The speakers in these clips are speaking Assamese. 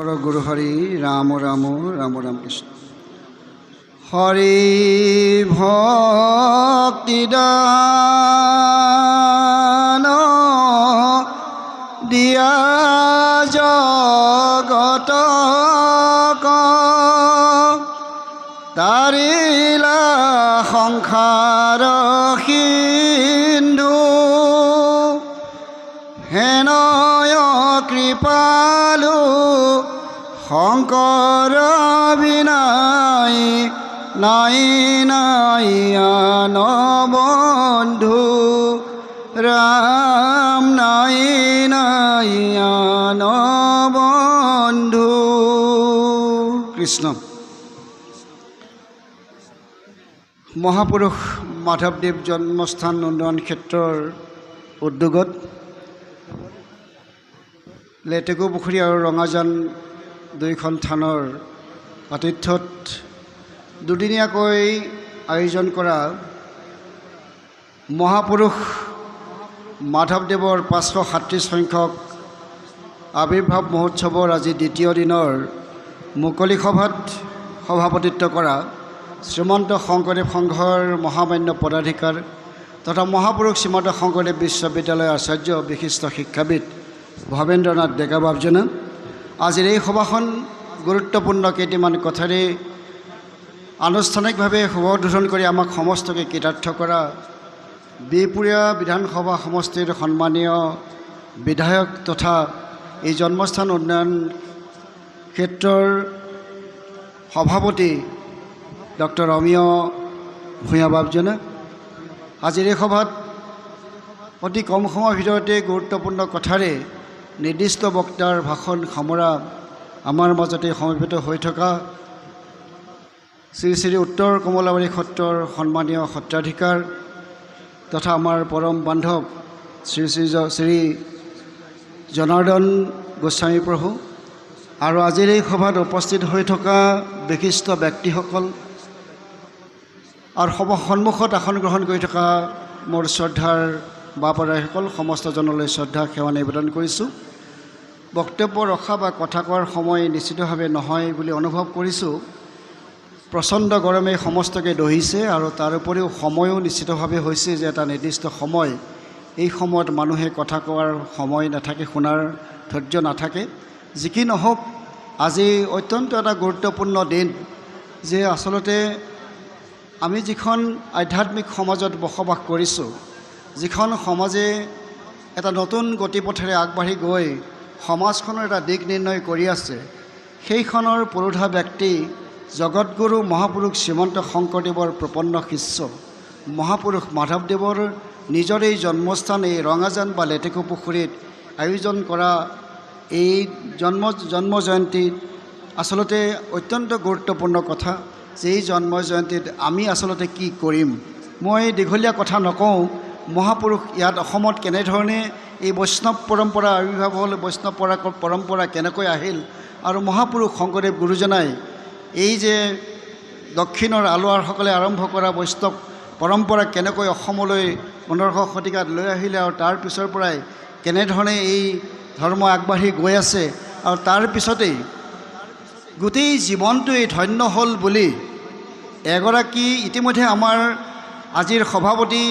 গুৰু হৰি ৰাম ৰাম ৰাম ৰাম কৃষ্ণ হৰি ভক্তি দান দিয়া জগত তাৰিলা সংসাৰ সিন্ধু হেনয় কৃপালু শংকৰ বিনাই নাই নাই আন বন্ধু ৰাম নাই নাই আন বন্ধু। কৃষ্ণ। মহাপুৰুষ মাধৱদেৱ জন্মস্থান উন্নয়ন ক্ষেত্ৰৰ উদ্যোগত লেটেকুপুখুৰী আৰু ৰঙাজান দুইখন থানৰ আতিথ্যত দুদিনীয়াকৈ আয়োজন কৰা মহাপুৰুষ মাধৱদেৱৰ 537 সংখ্যক আৱিৰ্ভাৱ মহোৎসৱৰ আজি দ্বিতীয় দিনৰ মুকলি সভাত সভাপতিত্ব কৰা শ্ৰীমন্ত শংকৰদেৱ সংঘৰ মহামান্য পদাধিকাৰ তথা মহাপুৰুষ শ্ৰীমন্ত শংকৰদেৱ বিশ্ববিদ্যালয়ৰ আচাৰ্য বিশিষ্ট শিক্ষাবিদ ভৱেন্দ্ৰনাথ ডেকা বাবজনা আজিৰ এই সভাখন গুৰুত্বপূৰ্ণ কেইটামান কথাৰে আনুষ্ঠানিকভাৱে শুভোদ্বোধন কৰি আমাক সমস্তকে কৃতাৰ্থ কৰা বিহপুৰীয়া বিধানসভা সমষ্টিৰ সন্মানীয় বিধায়ক তথা এই জন্মস্থান উন্নয়ন ক্ষেত্ৰৰ সভাপতি ডক্টৰ অমিয় ভূঞা বাবজনা আজিৰ এই সভাত অতি কম সময়ৰ ভিতৰতে গুৰুত্বপূৰ্ণ কথাৰে নিৰ্দিষ্ট বক্তাৰ ভাষণ সামৰা আমাৰ মাজতে সমবেত হৈ থকা শ্ৰী শ্ৰী উত্তৰ কমলাবাৰী সত্ৰৰ সন্মানীয় সত্ৰাধিকাৰ তথা আমাৰ পৰম বান্ধৱ শ্ৰী শ্ৰী শ্ৰী জনাৰ্দন গোস্বামী প্ৰভু আৰু আজিৰ এই সভাত উপস্থিত হৈ থকা বিশিষ্ট ব্যক্তিসকল আৰু সন্মুখত আসন গ্ৰহণ কৰি থকা মোৰ শ্ৰদ্ধাৰ বাপদাৰীসকল সমস্তজনলৈ শ্ৰদ্ধা সেৱা নিবেদন কৰিছোঁ। বক্তব্য ৰখা বা কথা কোৱাৰ সময় নিশ্চিতভাৱে নহয় বুলি অনুভৱ কৰিছোঁ। প্ৰচণ্ড গৰমে সমস্তকে দহিছে আৰু তাৰ উপৰিও সময়ো নিশ্চিতভাৱে হৈছে যে এটা নিৰ্দিষ্ট সময়, এই সময়ত মানুহে কথা কোৱাৰ সময় নাথাকে, শুনাৰ ধৈৰ্য নাথাকে। যি কি নহওক আজি অত্যন্ত এটা গুৰুত্বপূৰ্ণ দিন যে আচলতে আমি যিখন আধ্যাত্মিক সমাজত বসবাস কৰিছোঁ, যিখন সমাজে এটা নতুন গতিপথেৰে আগবাঢ়ি গৈ সমাজখনৰ এটা দিশ নিৰ্ণয় কৰি আছে, সেইখনৰ পুৰোধা ব্যক্তি জগতগুৰু মহাপুৰুষ শ্ৰীমন্ত শংকৰদেৱৰ প্ৰপন্ন শিষ্য মহাপুৰুষ মাধৱদেৱৰ নিজৰ এই জন্মস্থান এই ৰঙাজান বা লেটেকুপুখুৰীত আয়োজন কৰা এই জন্ম জয়ন্তীত আচলতে অত্যন্ত গুৰুত্বপূৰ্ণ কথা যে এই জন্ম জয়ন্তীত আমি আচলতে কি কৰিম। মই দীঘলীয়া কথা নকওঁ, মহাপুৰুষ ইয়াত অসমত কেনেধৰণে এই বৈষ্ণৱ পৰম্পৰা আৱিৰ্ভাৱ হ'ল, বৈষ্ণৱ পৰম্পৰা কেনেকৈ আহিল আৰু মহাপুৰুষ শংকৰদেৱ গুৰুজনাই এই যে দক্ষিণৰ আলোৱাৰসকলে আৰম্ভ কৰা বৈষ্ণৱ পৰম্পৰা কেনেকৈ অসমলৈ 1500 শতিকাত লৈ আহিলে আৰু তাৰ পিছৰ পৰাই কেনেধৰণে এই ধৰ্ম আগবাঢ়ি গৈ আছে আৰু তাৰ পিছতেই গোটেই জীৱনটোৱেই ধন্য হ'ল বুলি এগৰাকী ইতিমধ্যে আমাৰ আজিৰ সভাপতি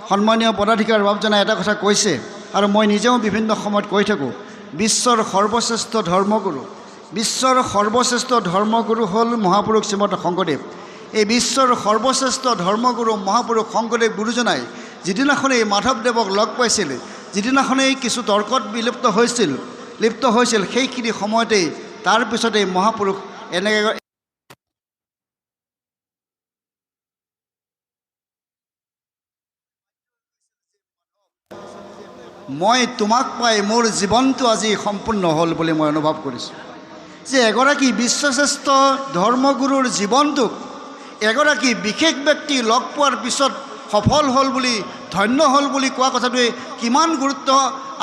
সন্মানীয় পদাধিকাৰ বাবজনাই এটা কথা কৈছে আৰু মই নিজেও বিভিন্ন সময়ত কৈ থাকোঁ, বিশ্বৰ সৰ্বশ্ৰেষ্ঠ ধৰ্মগুৰু, বিশ্বৰ সৰ্বশ্ৰেষ্ঠ ধৰ্মগুৰু হ'ল মহাপুৰুষ শ্ৰীমন্ত শংকৰদেৱ। এই বিশ্বৰ সৰ্বশ্ৰেষ্ঠ ধৰ্মগুৰু মহাপুৰুষ শংকৰদেৱ গুৰুজনাই যিদিনাখনেই মাধৱদেৱক লগ পাইছিল, যিদিনাখনেই কিছু তৰ্কত লিপ্ত হৈছিল সেইখিনি সময়তেই তাৰ পিছতেই মহাপুৰুষ এনেকৈ মই তোমাক পাই মোৰ জীৱনটো আজি সম্পূৰ্ণ হ'ল বুলি মই অনুভৱ কৰিছোঁ যে এগৰাকী বিশ্বশ্ৰেষ্ঠ ধৰ্মগুৰুৰ জীৱনটোক এগৰাকী বিশেষ ব্যক্তি লগ পোৱাৰ পিছত সফল হ'ল বুলি, ধন্য হ'ল বুলি কোৱা কথাটোৱে কিমান গুৰুত্ব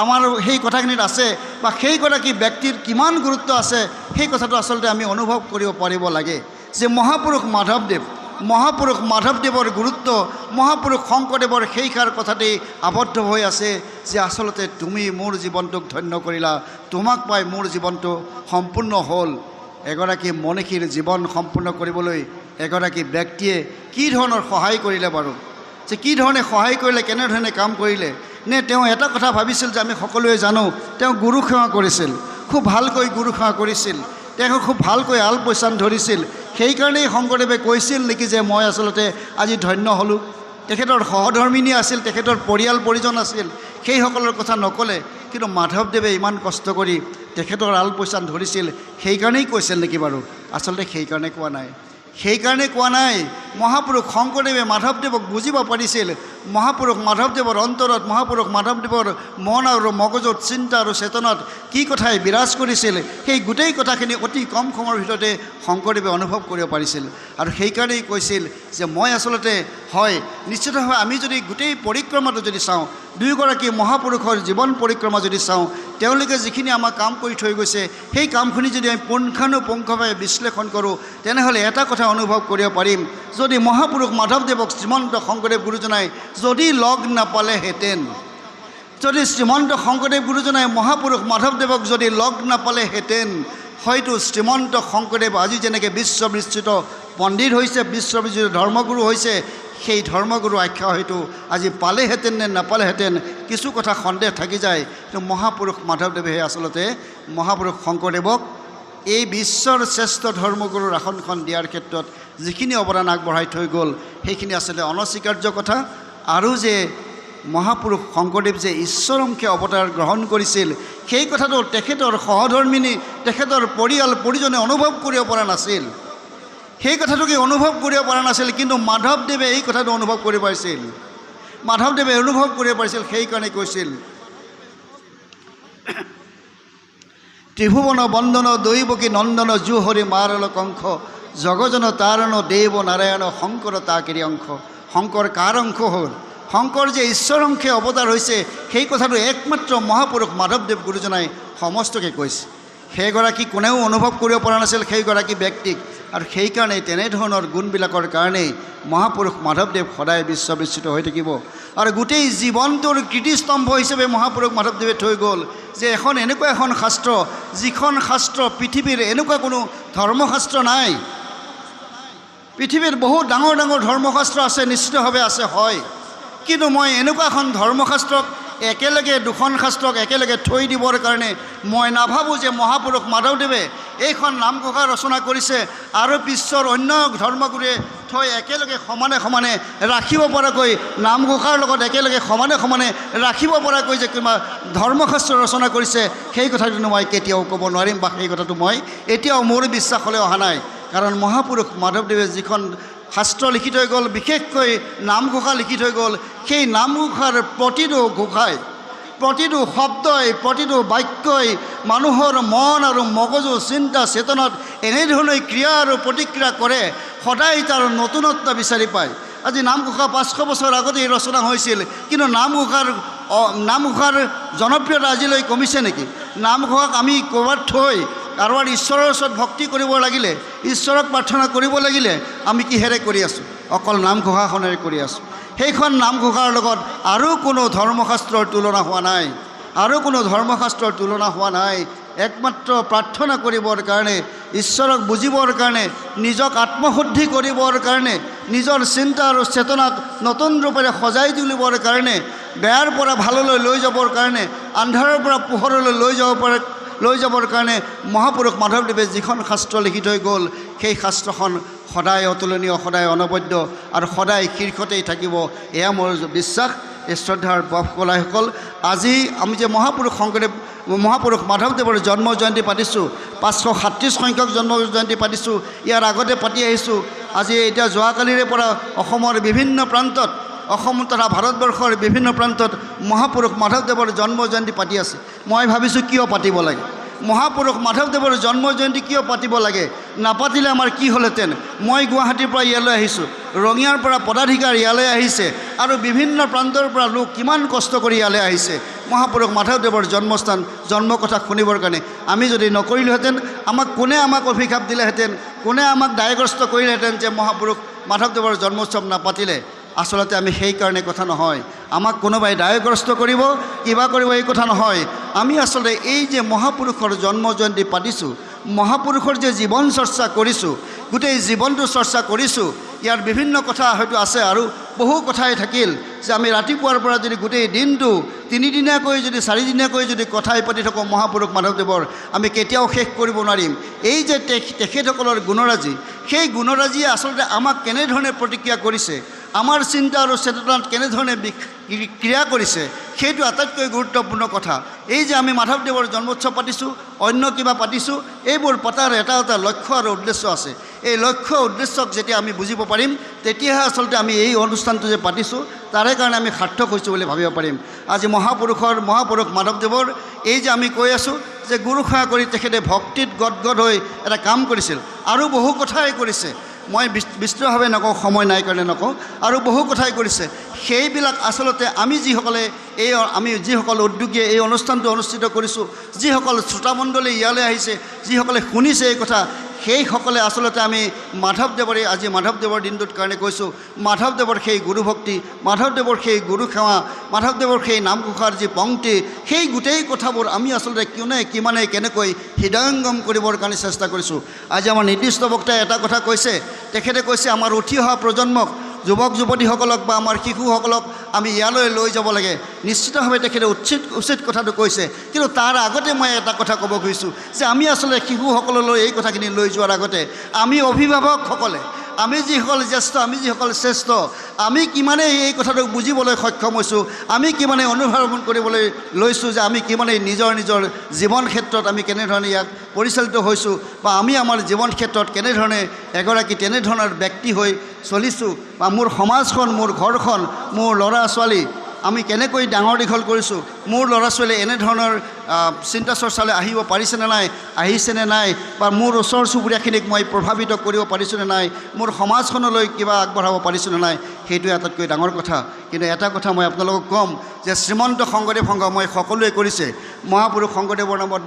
আমাৰ সেই কথাখিনিত আছে বা সেইগৰাকী ব্যক্তিৰ কিমান গুৰুত্ব আছে সেই কথাটো আচলতে আমি অনুভৱ কৰিব পাৰিব লাগে যে মহাপুৰুষ মাধৱদেৱ মহাপুৰুষ মাধৱদেৱৰ গুৰুত্ব, মহাপুৰুষ শংকৰদেৱৰ সেইষাৰ কথাতেই আবদ্ধ হৈ আছে যে আচলতে তুমি মোৰ জীৱনটোক ধন্য কৰিলা, তোমাক পাই মোৰ জীৱনটো সম্পূৰ্ণ হ'ল। এগৰাকী মনীষীৰ জীৱন সম্পূৰ্ণ কৰিবলৈ এগৰাকী ব্যক্তিয়ে কি ধৰণৰ সহায় কৰিলে বাৰু, যে কি ধৰণে সহায় কৰিলে, কেনেধৰণে কাম কৰিলে? নে তেওঁ এটা কথা ভাবিছিল যে আমি সকলোৱে জানো তেওঁ গুৰু সেৱা কৰিছিল, খুব ভালকৈ গুৰু সেৱা কৰিছিল, তেওঁ খুব ভালকৈ আলপৈচান ধৰিছিল। সেইকাৰণেই শংকৰদেৱে কৈছিল নেকি যে মই আচলতে আজি ধন্য হ'লোঁ? তেখেতৰ সহধৰ্মিনী আছিল, তেখেতৰ পৰিয়াল পৰিজন আছিল, সেইসকলৰ কথা নক'লে। কিন্তু মাধৱদেৱে ইমান কষ্ট কৰি তেখেতৰ আলপৈচান ধৰিছিল, সেইকাৰণেই কৈছিল নেকি বাৰু? আচলতে সেইকাৰণে কোৱা নাই, সেইকাৰণে কোৱা নাই। মহাপুৰুষ শংকৰদেৱে মাধৱদেৱক বুজিব পাৰিছিল। মহাপুৰুষ মাধৱদেৱৰ অন্তৰত, মহাপুৰুষ মাধৱদেৱৰ মন আৰু মগজুত, চিন্তা আৰু চেতনাত কি কথাই বিৰাজ কৰিছিল, সেই গোটেই কথাখিনি অতি কম সময়ৰ ভিতৰতে শংকৰদেৱে অনুভৱ কৰিব পাৰিছিল। আৰু সেইকাৰণেই কৈছিল যে মই আচলতে হয়, নিশ্চিতভাৱে আমি যদি গোটেই পৰিক্ৰমাটো যদি চাওঁ, দুয়োগৰাকী মহাপুৰুষৰ জীৱন পৰিক্ৰমা যদি চাওঁ, তেওঁলোকে যিখিনি আমাক কাম কৰি থৈ গৈছে, সেই কামখিনি যদি আমি পুংখানুপুংখভাৱে বিশ্লেষণ কৰোঁ, তেনেহ'লে এটা কথা অনুভৱ কৰিব পাৰিম, যদি মহাপুৰুষ মাধৱদেৱক শ্ৰীমন্ত শংকৰদেৱ গুৰুজনাই যদি লগ নাপালেহেঁতেন, যদি শ্ৰীমন্ত শংকৰদেৱ গুৰুজনাই মহাপুৰুষ মাধৱদেৱক যদি লগ নাপালেহেঁতেন, হয়তো শ্ৰীমন্ত শংকৰদেৱ আজি যেনেকৈ বিশ্ববিস্তৃত পণ্ডিত হৈছে, বিশ্ববিস্তৃত ধৰ্মগুৰু হৈছে, সেই ধৰ্মগুৰু আখ্যা হয়তো আজি পালেহেঁতেন নে নাপালেহেঁতেন কিছু কথা সন্দেহ থাকি যায়। কিন্তু মহাপুৰুষ মাধৱদেৱে আচলতে মহাপুৰুষ শংকৰদেৱক এই বিশ্বৰ শ্ৰেষ্ঠ ধৰ্মগুৰুৰ আসনখন দিয়াৰ ক্ষেত্ৰত যিখিনি অৱদান আগবঢ়াই থৈ গ'ল, সেইখিনি আচলতে অনস্বীকাৰ্য কথা। আৰু যে মহাপুৰুষ শংকৰদেৱ যে ঈশ্বৰমুখে অৱতাৰ গ্ৰহণ কৰিছিল, সেই কথাটো তেখেতৰ সহধৰ্মিনী, তেখেতৰ পৰিয়াল পৰিজনে অনুভৱ কৰিব পৰা নাছিল, সেই কথাটোকে অনুভৱ কৰিব পৰা নাছিল। কিন্তু মাধৱদেৱে এই কথাটো অনুভৱ কৰিব পাৰিছিল, মাধৱদেৱে অনুভৱ কৰিব পাৰিছিল। সেইকাৰণে কৈছিল, ত্ৰিভুৱন বন্দন দৈৱকী নন্দন জুহৰি মাৰল কংখ, জগজন তাৰণ দেৱ নাৰায়ণ শংকৰ তাকেৰি অংশ। শংকৰ কাৰ অংশ হ'ল? শংকৰ যে ঈশ্বৰমুখে অৱতাৰ হৈছে, সেই কথাটো একমাত্ৰ মহাপুৰুষ মাধৱদেৱ গুৰুজনাই সমস্তকে কৈছে। সেইগৰাকী কোনেও অনুভৱ কৰিব পৰা নাছিল সেইগৰাকী ব্যক্তিক। আৰু সেইকাৰণে তেনেধৰণৰ গুণবিলাকৰ কাৰণেই মহাপুৰুষ মাধৱদেৱ সদায় বিশ্ববিস্তৃত হৈ থাকিব। আৰু গোটেই জীৱনটোৰ কীৰ্তিস্তম্ভ হিচাপে মহাপুৰুষ মাধৱদেৱে থৈ গ'ল যে এখন এনেকুৱা এখন শাস্ত্ৰ, যিখন শাস্ত্ৰ পৃথিৱীৰ এনেকুৱা কোনো ধৰ্মশাস্ত্ৰ নাই। পৃথিৱীৰ বহুত ডাঙৰ ডাঙৰ ধৰ্মশাস্ত্ৰ আছে, নিশ্চিতভাৱে আছে, হয়, কিন্তু মই এনেকুৱা এখন ধৰ্মশাস্ত্ৰক একেলগে, দুখন শাস্ত্ৰক একেলগে থৈ দিবৰ কাৰণে মই নাভাবোঁ যে মহাপুৰুষ মাধৱদেৱে এইখন নামঘোষা ৰচনা কৰিছে আৰু বিশ্বৰ অন্য ধৰ্মগুৰুৱে থৈ একেলগে সমানে সমানে ৰাখিব পৰাকৈ, নামঘোষাৰ লগত একেলগে সমানে সমানে ৰাখিব পৰাকৈ যে কিবা ধৰ্মশাস্ত্ৰ ৰচনা কৰিছে, সেই কথাটো মই কেতিয়াও ক'ব নোৱাৰিম, বা সেই কথাটো মই এতিয়াও মোৰ বিশ্বাসলৈ অহা নাই। কাৰণ মহাপুৰুষ মাধৱদেৱে যিখন শাস্ত্ৰ লিখি থৈ গ'ল, বিশেষকৈ নামঘোষা লিখি থৈ গ'ল, সেই নামঘোষাৰ প্ৰতিটো ঘোষাই, প্ৰতিটো শব্দই, প্ৰতিটো বাক্যই মানুহৰ মন আৰু মগজু, চিন্তা চেতনাত এনেধৰণে ক্ৰিয়া আৰু প্ৰতিক্ৰিয়া কৰে, সদায় তাৰ নতুনত্ব বিচাৰি পায়। আজি নামঘোষা 500 বছৰ আগতেই ৰচনা হৈছিল, কিন্তু নামঘোষাৰ জনপ্ৰিয়তা আজিলৈ কমিছে নেকি? নামঘোষাক আমি ক'ৰবাত থৈ কাৰোবাৰ ঈশ্বৰৰ ওচৰত ভক্তি কৰিব লাগিলে, ঈশ্বৰক প্ৰাৰ্থনা কৰিব লাগিলে আমি কিহেৰে কৰি আছোঁ? অকল নামঘোষাখনেৰে কৰি আছোঁ। সেইখন নামঘোষাৰ লগত আৰু কোনো ধৰ্মশাস্ত্ৰৰ তুলনা হোৱা নাই, আৰু কোনো ধৰ্মশাস্ত্ৰৰ তুলনা হোৱা নাই। একমাত্ৰ প্ৰাৰ্থনা কৰিবৰ কাৰণে, ঈশ্বৰক বুজিবৰ কাৰণে, নিজক আত্মশুদ্ধি কৰিবৰ কাৰণে, নিজৰ চিন্তা আৰু চেতনাক নতুন ৰূপেৰে সজাই তুলিবৰ কাৰণে, বেয়াৰ পৰা ভাললৈ লৈ যাবৰ কাৰণে, আন্ধাৰৰ পৰা পোহৰলৈ লৈ যাবৰ কাৰণে মহাপুৰুষ মাধৱদেৱে যিখন শাস্ত্ৰ লিখি থৈ গ'ল, সেই শাস্ত্ৰখন সদায় অতুলনীয়, সদায় অনবদ্য আৰু সদায় শীৰ্ষতেই থাকিব, এয়া মোৰ বিশ্বাস। এই শ্ৰদ্ধাৰ বাপকলাসকল, আজি আমি যে মহাপুৰুষ মাধৱদেৱৰ জন্ম জয়ন্তী পাতিছোঁ, 537 সংখ্যক জন্ম জয়ন্তী পাতিছোঁ, ইয়াৰ আগতে পাতি আহিছোঁ। আজি এতিয়া যোৱাকালিৰে পৰা অসমৰ বিভিন্ন প্ৰান্তত, অসম তথা ভাৰতবৰ্ষৰ বিভিন্ন প্ৰান্তত মহাপুৰুষ মাধৱদেৱৰ জন্ম জয়ন্তী পাতি আছে। মই ভাবিছোঁ কিয় পাতিব লাগে? মহাপুৰুষ মাধৱদেৱৰ জন্ম জয়ন্তী কিয় পাতিব লাগে? নাপাতিলে আমাৰ কি হ'লহেঁতেন? মই গুৱাহাটীৰ পৰা ইয়ালৈ আহিছোঁ, ৰঙিয়াৰ পৰা পদাধিকাৰ ইয়ালৈ আহিছে, আৰু বিভিন্ন প্ৰান্তৰ পৰা লোক কিমান কষ্ট কৰি ইয়ালৈ আহিছে মহাপুৰুষ মাধৱদেৱৰ জন্মস্থান, জন্ম কথা শুনিবৰ কাৰণে। আমি যদি নকৰিলোহেঁতেন, কোনে আমাক অভিশাপ দিলেহেঁতেন, কোনে আমাক দায়গ্ৰস্ত কৰিলেহেঁতেন যে মহাপুৰুষ মাধৱদেৱৰ জন্মোৎসৱ নাপাতিলে। আচলতে আমি সেইকাৰণে কথা নহয়, আমাক কোনোবাই দায়গ্ৰস্ত কৰিব কিবা কৰিব এই কথা নহয়। আমি আচলতে এই যে মহাপুৰুষৰ জন্ম জয়ন্তী পাতিছোঁ, মহাপুৰুষৰ যে জীৱন চৰ্চা কৰিছোঁ, গোটেই জীৱনটো চৰ্চা কৰিছোঁ, ইয়াৰ বিভিন্ন কথা হয়তো আছে আৰু বহু কথাই থাকিল যে আমি ৰাতিপুৱাৰ পৰা যদি গোটেই দিনটো তিনিদিনীয়াকৈ যদি চাৰিদিনীয়াকৈ যদি কথাই পাতি থাকোঁ মহাপুৰুষ মাধৱদেৱৰ, আমি কেতিয়াও শেষ কৰিব নোৱাৰিম। এই যে তেখেতসকলৰ গুণৰাজি, সেই গুণৰাজিয়ে আচলতে আমাক কেনেধৰণে প্ৰতিক্ৰিয়া কৰিছে, আমাৰ চিন্তা আৰু চেতনাত কেনেধৰণে ক্ৰিয়া কৰিছে, সেইটো আটাইতকৈ গুৰুত্বপূৰ্ণ কথা। এই যে আমি মাধৱদেৱৰ জন্মোৎসৱ পাতিছোঁ, অন্য কিবা পাতিছোঁ, এইবোৰ পতাৰ এটা এটা লক্ষ্য আৰু উদ্দেশ্য আছে। এই লক্ষ্য উদ্দেশ্যক যেতিয়া আমি বুজিব পাৰিম, তেতিয়াহে আচলতে আমি এই অনুষ্ঠানটো যে পাতিছোঁ তাৰে কাৰণে আমি সাৰ্থক হৈছোঁ বুলি ভাবিব পাৰিম। আজি মহাপুৰুষ মাধৱদেৱৰ এই যে আমি কৈ আছোঁ যে গুৰু সেৱা কৰি তেখেতে ভক্তিত গদগদ হৈ এটা কাম কৰিছিল, আৰু বহু কথাই কৰিছে। মই বিস্তৃতভাৱে নকওঁ, সময় নাই কাৰণে নকওঁ, আৰু বহু কথাই কৰিছে। সেইবিলাক আচলতে আমি যিসকল উদ্যোগীয়ে এই অনুষ্ঠানটো অনুষ্ঠিত কৰিছোঁ, যিসকল শ্ৰোতামণ্ডলী ইয়ালৈ আহিছে, যিসকলে শুনিছে এই কথা, সেইসকলে আচলতে আমি মাধৱদেৱৰে আজি মাধৱদেৱৰ দিনটোত কাৰণে কৈছোঁ, মাধৱদেৱৰ সেই গুৰুভক্তি, মাধৱদেৱৰ সেই গুৰু সেৱা, মাধৱদেৱৰ সেই নামঘোষাৰ যি পংক্তি, সেই গোটেই কথাবোৰ আমি আচলতে কিমানে কেনেকৈ হৃদয়ংগম কৰিবৰ কাৰণে চেষ্টা কৰিছোঁ। আজি আমাৰ নিৰ্দিষ্ট বক্তাই এটা কথা কৈছে, তেখেতে কৈছে আমাৰ উঠি অহা প্ৰজন্মক, যুৱক যুৱতীসকলক বা আমাৰ শিশুসকলক আমি ইয়ালৈ লৈ যাব লাগে। নিশ্চিতভাৱে তেখেতে উচিত কথাটো কৈছে, কিন্তু তাৰ আগতে মই এটা কথা ক'ব খুজিছোঁ যে আমি আচলতে শিশুসকললৈ এই কথাখিনি লৈ যোৱাৰ আগতে আমি অভিভাৱকসকলে, আমি যিসকল জ্যেষ্ঠ, আমি যিসকল শ্ৰেষ্ঠ, আমি কিমানে এই কথাটোক বুজিবলৈ সক্ষম হৈছোঁ, আমি কিমানে অনুধাৱন কৰিবলৈ লৈছোঁ যে আমি কিমানে নিজৰ জীৱন ক্ষেত্ৰত আমি কেনেধৰণে ইয়াক পৰিচালিত হৈছোঁ, বা আমি আমাৰ জীৱন ক্ষেত্ৰত কেনেধৰণে এগৰাকী তেনেধৰণৰ ব্যক্তি হৈ চলিছোঁ, বা মোৰ সমাজখন, মোৰ ঘৰখন, মোৰ ল'ৰা ছোৱালী আমি কেনেকৈ ডাঙৰ দীঘল কৰিছোঁ, মোৰ ল'ৰা ছোৱালীয়ে এনেধৰণৰ চিন্তা চৰ্চালৈ আহিব পাৰিছেনে নাই, আহিছেনে নাই, বা মোৰ ওচৰ চুবুৰীয়াখিনিক মই প্ৰভাৱিত কৰিব পাৰিছোঁনে নাই, মোৰ সমাজখনলৈ কিবা আগবঢ়াব পাৰিছোঁনে নাই, সেইটোৱে আটাইতকৈ ডাঙৰ কথা। কিন্তু এটা কথা মই আপোনালোকক ক'ম যে শ্ৰীমন্ত শংকৰদেৱ সংঘ মই সকলোৱে কৰিছে, মহাপুৰুষ শংকৰদেৱৰ নামত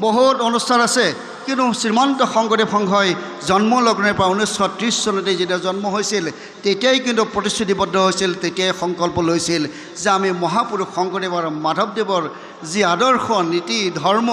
বহুত অনুষ্ঠান আছে, কিন্তু শ্ৰীমন্ত শংকৰদেৱ সংঘই জন্ম লগ্নৰ পৰা 1930 চনতে যেতিয়া জন্ম হৈছিল তেতিয়াই কিন্তু প্ৰতিশ্ৰুতিবদ্ধ হৈছিল, তেতিয়াই সংকল্প লৈছিল যে আমি মহাপুৰুষ শংকৰদেৱ আৰু মাধৱদেৱৰ যি আদৰ্শ, নীতি, ধৰ্ম,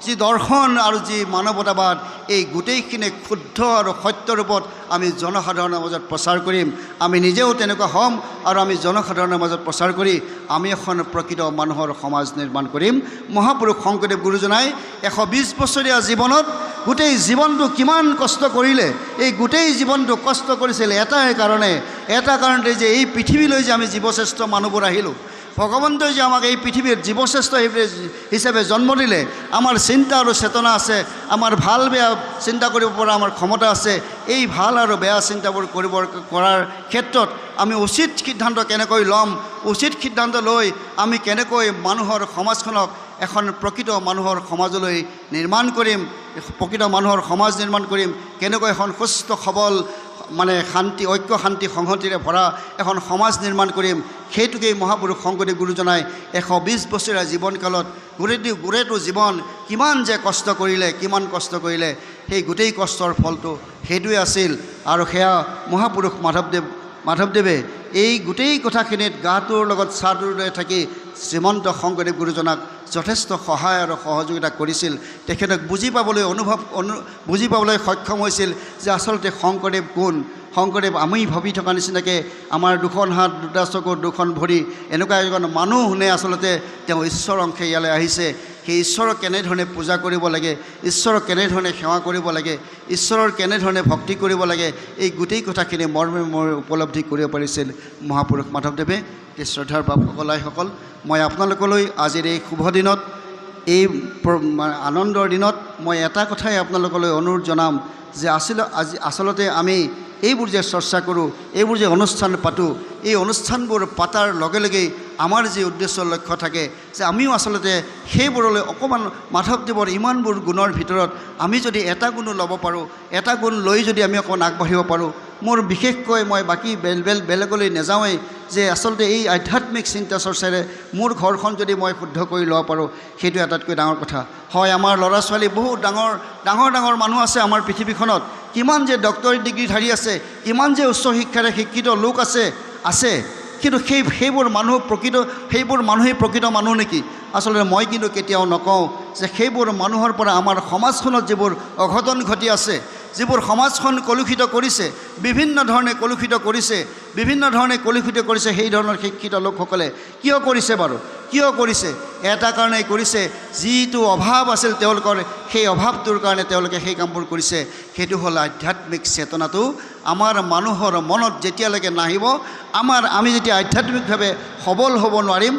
যি দৰ্শন আৰু যি মানৱতাবাদ, এই গোটেইখিনি শুদ্ধ আৰু সত্য ৰূপত আমি জনসাধাৰণৰ মাজত প্ৰচাৰ কৰিম। আমি নিজেও তেনেকুৱা হ'ম আৰু আমি জনসাধাৰণৰ মাজত প্ৰচাৰ কৰি আমি এখন প্ৰকৃত মানুহৰ সমাজ নিৰ্মাণ কৰিম। মহাপুৰুষ শংকৰদেৱ গুৰুজনাই 120 বছৰীয়া জীৱনত গোটেই জীৱনটো কিমান কষ্ট কৰিলে, এই গোটেই জীৱনটো কষ্ট কৰিছিল এটা কাৰণতে যে এই পৃথিৱীলৈ যে আমি জীৱশ্ৰেষ্ঠ মানুহবোৰ আহিলোঁ, ভগৱন্তই যে আমাক এই পৃথিৱীৰ জীৱশ্ৰেষ্ঠ হিচাপে জন্ম দিলে, আমাৰ চিন্তা আৰু চেতনা আছে, আমাৰ ভাল বেয়া চিন্তা কৰিব পৰা আমাৰ ক্ষমতা আছে। এই ভাল আৰু বেয়া চিন্তাবোৰ কৰাৰ ক্ষেত্ৰত আমি উচিত সিদ্ধান্ত কেনেকৈ ল'ম, উচিত সিদ্ধান্ত লৈ আমি কেনেকৈ মানুহৰ সমাজখনক এখন প্ৰকৃত মানুহৰ সমাজলৈ নিৰ্মাণ কৰিম, প্ৰকৃত মানুহৰ সমাজ নিৰ্মাণ কৰিম, কেনেকৈ এখন সুস্থ সবল শান্তি, ঐক্য, শান্তি, সংহতিৰে ভৰা এখন সমাজ নিৰ্মাণ কৰিম, সেইটোকেই মহাপুৰুষ শংকৰদেৱ গুৰুজনাই 120 বছৰীয়া জীৱনকালত গোটেইটো জীৱন কিমান কষ্ট কৰিলে, সেই গোটেই কষ্টৰ ফলটো সেইটোৱে আছিল। আৰু সেয়া মহাপুৰুষ মাধৱদেৱে এই গোটেই কথাখিনিত গাটোৰ লগত চাহটোৰ দৰে থাকি শ্ৰীমন্ত শংকৰদেৱ গুৰুজনাক যথেষ্ট সহায় আৰু সহযোগিতা কৰিছিল। তেখেতক বুজি পাবলৈ সক্ষম হৈছিল যে আচলতে শংকৰদেৱ কোন, শংকৰদেৱ আমি ভাবি থকা নিচিনাকৈ আমাৰ দুখন হাত, দুটা চকু, দুখন ভৰি এনেকুৱা এজন মানুহ নে আচলতে তেওঁ ঈশ্বৰ অংশে ইয়ালৈ আহিছে। সেই ঈশ্বৰক কেনেধৰণে পূজা কৰিব লাগে, ঈশ্বৰক কেনেধৰণে সেৱা কৰিব লাগে, ঈশ্বৰৰ কেনেধৰণে ভক্তি কৰিব লাগে, এই গোটেই কথাখিনি মৰ্মে উপলব্ধি কৰিব পাৰিছিল মহাপুৰুষ মাধৱদেৱে। শ্ৰদ্ধাৰ বাপসকল, আইসকল, মই আপোনালোকলৈ আজিৰ এই শুভ দিনত, এই আনন্দৰ দিনত মই এটা কথাই আপোনালোকলৈ অনুৰোধ জনাম যে আচলতে আমি এইবোৰ যে চৰ্চা কৰোঁ, এইবোৰ যে অনুষ্ঠান পাতোঁ, এই অনুষ্ঠানবোৰ পাতাৰ লগে লগেই আমাৰ যি উদ্দেশ্য লক্ষ্য থাকে যে আমিও আচলতে সেইবোৰলৈ অকণমান মাধৱদেৱৰ ইমানবোৰ গুণৰ ভিতৰত আমি যদি এটা গুণো ল'ব পাৰোঁ, এটা গুণ লৈ যদি আমি অকণমান আগবাঢ়িব পাৰোঁ, মোৰ বিশেষকৈ মই বাকী বেলেগলৈ নাযাওঁৱেই, যে আচলতে এই আধ্যাত্মিক চিন্তা চৰ্চাৰে মোৰ ঘৰখন যদি মই শুদ্ধ কৰি ল'ব পাৰোঁ সেইটো আটাইতকৈ ডাঙৰ কথা হয়। আমাৰ ল'ৰা ছোৱালী বহুত ডাঙৰ মানুহ আছে আমাৰ পৃথিৱীখনত, কিমান যে ডক্টৰেট ডিগ্ৰীধাৰী আছে, কিমান যে উচ্চ শিক্ষাৰে শিক্ষিত লোক আছে কিন্তু সেইবোৰ মানুহেই প্ৰকৃত মানুহ নেকি? আচলতে মই কিন্তু কেতিয়াও নকওঁ যে সেইবোৰ মানুহৰ পৰা আমাৰ সমাজখনত যিবোৰ অঘটন ঘটি আছে, যিবোৰ সমাজখন কলুষিত কৰিছে, বিভিন্ন ধৰণে কলুষিত কৰিছে সেই ধৰণৰ শিক্ষিত লোকসকলে কিয় কৰিছে বাৰু? কিয় কৰিছে? এটা কাৰণেই কৰিছে, যিটো অভাৱ আছিল তেওঁলোকৰ, সেই অভাৱটোৰ কাৰণে তেওঁলোকে সেই কামবোৰ কৰিছে। সেইটো হ'ল আধ্যাত্মিক চেতনাটো আমাৰ মানুহৰ মনত যেতিয়ালৈকে নাহিব, আমি যেতিয়া আধ্যাত্মিকভাৱে সবল হ'ব নোৱাৰিম,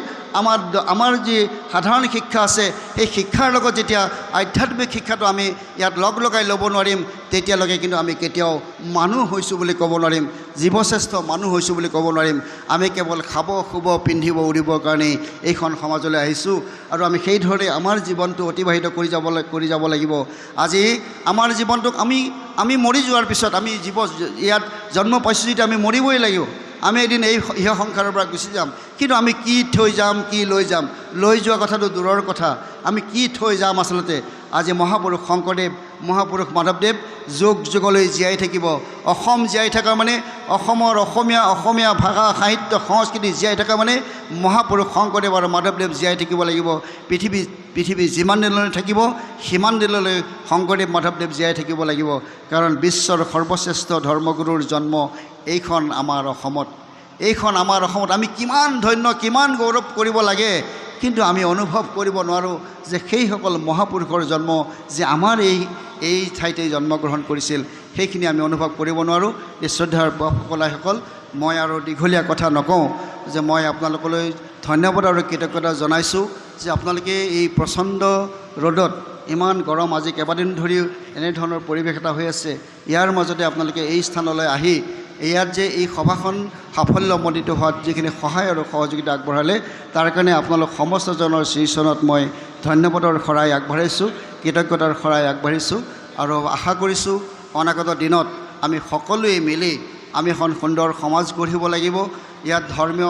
আমাৰ যি সাধাৰণ শিক্ষা আছে সেই শিক্ষাৰ লগত যেতিয়া আধ্যাত্মিক শিক্ষাটো আমি ইয়াত লগাই ল'ব নোৱাৰিম, তেতিয়ালৈকে কিন্তু আমি কেতিয়াও মানুহ হৈছোঁ বুলি ক'ব নোৱাৰিম, জীৱশ্ৰেষ্ঠ মানুহ হৈছোঁ বুলি ক'ব নোৱাৰিম। আমি কেৱল খাব, শুব, পিন্ধিব, উৰিবৰ কাৰণেই এইখন সমাজলৈ আহিছোঁ আৰু আমি সেইধৰণে আমাৰ জীৱনটো অতিবাহিত কৰি যাব লাগিব। আজি আমাৰ জীৱনটোক আমি মৰি যোৱাৰ পিছত, আমি ইয়াত জন্ম পাইছোঁ যেতিয়া আমি মৰিবই লাগিব। আমি এদিন এই ইহ সংসাৰৰ পৰা গুচি যাম, কিন্তু আমি কি থৈ যাম, কি লৈ যাম? লৈ যোৱা কথাটো দূৰৰ কথা, আমি কি থৈ যাম? আচলতে আজি মহাপুৰুষ শংকৰদেৱ, মহাপুৰুষ মাধৱদেৱ যুগ যুগলৈ জীয়াই থাকিব। অসম জীয়াই থকা মানে অসমৰ অসমীয়া ভাষা, সাহিত্য, সংস্কৃতি জীয়াই থকা মানে মহাপুৰুষ শংকৰদেৱ আৰু মাধৱদেৱ জীয়াই থাকিব লাগিব। পৃথিৱী যিমান দিনলৈ থাকিব সিমান দিনলৈ শংকৰদেৱ মাধৱদেৱ জীয়াই থাকিব লাগিব। কাৰণ বিশ্বৰ সৰ্বশ্ৰেষ্ঠ ধৰ্মগুৰুৰ জন্ম এইখন আমাৰ অসমত আমি কিমান ধন্য, কিমান গৌৰৱ কৰিব লাগে, কিন্তু আমি অনুভৱ কৰিব নোৱাৰোঁ যে সেইসকল মহাপুৰুষৰ জন্ম যে আমাৰ এই ঠাইতে জন্মগ্ৰহণ কৰিছিল, সেইখিনি আমি অনুভৱ কৰিব নোৱাৰোঁ। এই শ্ৰদ্ধাৰ সকল মই আৰু দীঘলীয়া কথা নকওঁ, যে মই আপোনালোকলৈ ধন্যবাদ আৰু কৃতজ্ঞতা জনাইছোঁ যে আপোনালোকে এই প্ৰচণ্ড ৰ'দত, ইমান গৰম, আজি কেইবাদিন ধৰি এনেধৰণৰ পৰিৱেশ এটা হৈ আছে, ইয়াৰ মাজতে আপোনালোকে এই স্থানলৈ আহি ইয়াত যে এই সভাখন সাফল্যমণ্ডিত হোৱাত যিখিনি সহায় আৰু সহযোগিতা আগবঢ়ালে, তাৰ কাৰণে আপোনালোক সমস্তজনৰ শ্ৰীচৰণত মই ধন্যবাদৰ শৰাই আগবঢ়াইছোঁ, কৃতজ্ঞতাৰ শৰাই আগবাঢ়িছোঁ আৰু আশা কৰিছোঁ অনাগত দিনত আমি সকলোৱে মিলি আমি এখন সুন্দৰ সমাজ গঢ়িব লাগিব। ইয়াত ধৰ্মীয়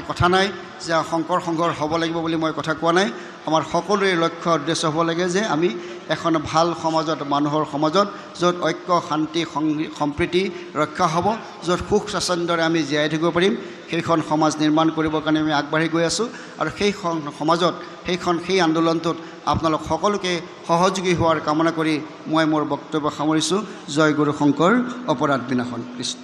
কথা নাই যে শংকৰ সংঘৰ হ'ব লাগিব বুলি মই কথা কোৱা নাই। আমাৰ সকলোৰে লক্ষ্য উদ্দেশ্য হ'ব লাগে যে আমি এখন ভাল সমাজত, মানুহৰ সমাজত, য'ত ঐক্য, শান্তি, সম্প্ৰীতি ৰক্ষা হ'ব, য'ত সুখ স্বাচ্ছন্দ্যৰে আমি জীয়াই থাকিব পাৰিম, সেইখন সমাজ নিৰ্মাণ কৰিবৰ কাৰণে আমি আগবাঢ়ি গৈ আছোঁ। আৰু সেই সমাজত, সেই আন্দোলনটোত আপোনালোক সকলোকে সহযোগী হোৱাৰ কামনা কৰি মই মোৰ বক্তব্য সামৰিছোঁ। জয় গুৰু শংকৰ, অপৰাধ বিনাশন। কৃষ্ণ।